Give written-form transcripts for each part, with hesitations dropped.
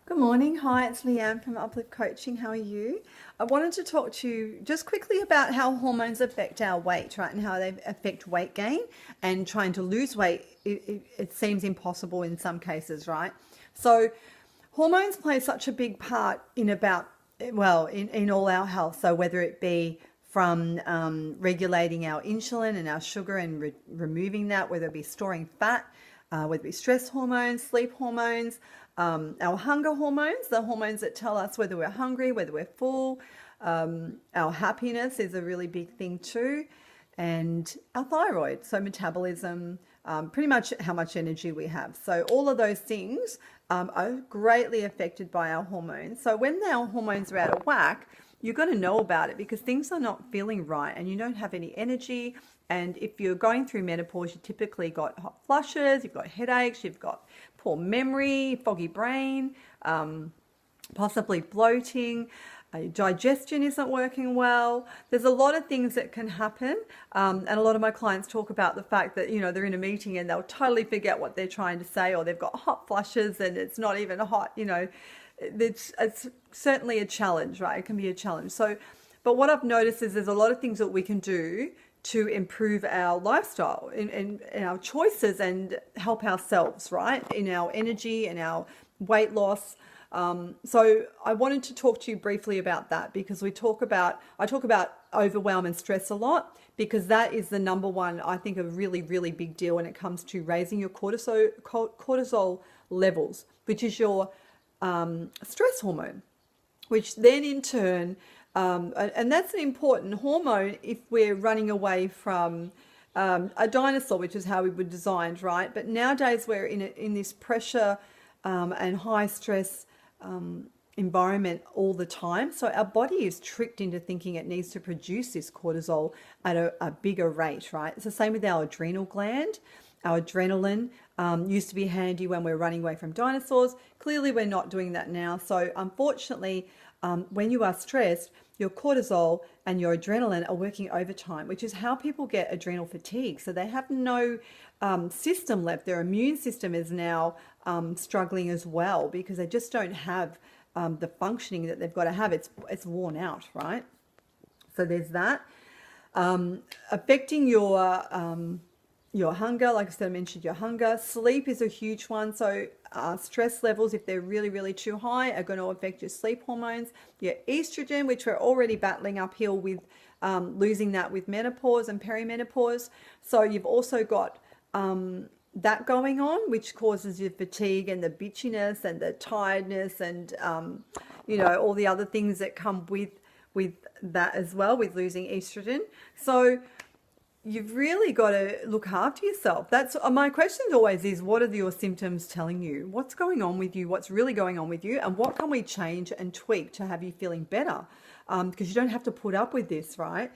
Good morning. Hi, it's Leanne from Uplift Coaching. How are you? I wanted to talk to you just quickly about how hormones affect our weight, right? And how they affect weight gain and trying to lose weight. It seems impossible in some cases, right? So hormones play such a big part in all our health. So whether it be from regulating our insulin and our sugar and removing that, whether it be storing fat, whether it be stress hormones, sleep hormones, our hunger hormones, the hormones that tell us whether we're hungry, whether we're full. Our happiness is a really big thing too. And our thyroid, so metabolism, pretty much how much energy we have. So all of those things are greatly affected by our hormones. So when our hormones are out of whack, you've got to know about it because things are not feeling right and you don't have any energy. And if you're going through menopause, you typically got hot flushes, you've got headaches, you've got poor memory, foggy brain, possibly bloating, digestion isn't working well. There's a lot of things that can happen. And a lot of my clients talk about the fact that, they're in a meeting and they'll totally forget what they're trying to say, or they've got hot flushes and it's not even hot, It's certainly a challenge, right? It can be a challenge. So, but what I've noticed is there's a lot of things that we can do to improve our lifestyle and our choices and help ourselves, right? In our energy and our weight loss. So I wanted to talk to you briefly about that because I talk about overwhelm and stress a lot because that is the number one, I think, a really, really big deal when it comes to raising your cortisol levels, which is your stress hormone, which then in turn, and that's an important hormone if we're running away from a dinosaur, which is how we were designed, right? But nowadays we're in this pressure and high stress environment all the time. So our body is tricked into thinking it needs to produce this cortisol at a bigger rate, right? It's the same with our adrenal gland. Our adrenaline used to be handy when we're running away from dinosaurs. Clearly, we're not doing that now. So unfortunately, when you are stressed, your cortisol and your adrenaline are working overtime, which is how people get adrenal fatigue. So they have no system left. Their immune system is now struggling as well because they just don't have the functioning that they've got to have. It's worn out, right? So there's that. Affecting your hunger, like I said, I mentioned your hunger. Sleep is a huge one. So stress levels, if they're really, really too high, are going to affect your sleep hormones. Your estrogen, which we're already battling uphill with losing that with menopause and perimenopause. So you've also got that going on, which causes your fatigue and the bitchiness and the tiredness and, all the other things that come with that as well, with losing estrogen. So you've really got to look after yourself. That's my question always is, what are your symptoms telling you? What's going on with you? What's really going on with you? And what can we change and tweak to have you feeling better? Because you don't have to put up with this, right?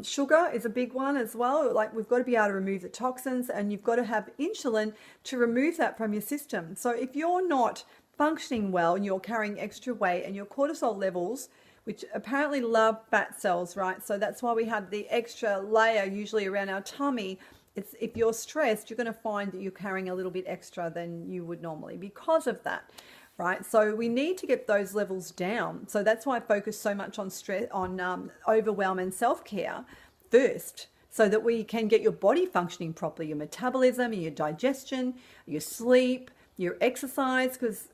Sugar is a big one as well. Like we've got to be able to remove the toxins and you've got to have insulin to remove that from your system. So if you're not functioning well and you're carrying extra weight and your cortisol levels, which apparently love fat cells, right? So that's why we have the extra layer usually around our tummy. It's if you're stressed, you're going to find that you're carrying a little bit extra than you would normally because of that, right? So we need to get those levels down. So that's why I focus so much on stress, on overwhelm and self-care first, so that we can get your body functioning properly, your metabolism, your digestion, your sleep, your exercise, because,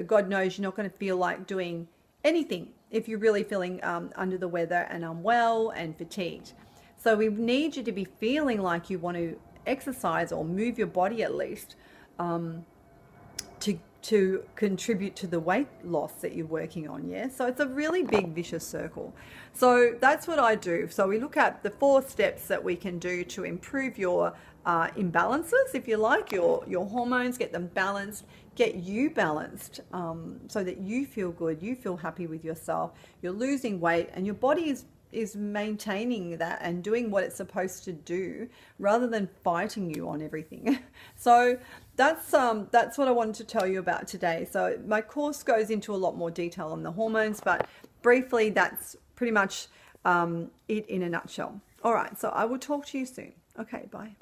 God knows you're not going to feel like doing anything if you're really feeling under the weather and unwell and fatigued. So we need you to be feeling like you want to exercise or move your body at least to contribute to the weight loss that you're working on, yeah? So it's a really big vicious circle. So that's what I do. So we look at the 4 steps that we can do to improve your imbalances, if you like, your hormones, get them balanced, get you balanced so that you feel good, you feel happy with yourself, you're losing weight and your body is maintaining that and doing what it's supposed to do rather than fighting you on everything. So that's what I wanted to tell you about today. So my course goes into a lot more detail on the hormones, but briefly that's pretty much it in a nutshell. All right, so I will talk to you soon. Okay, bye.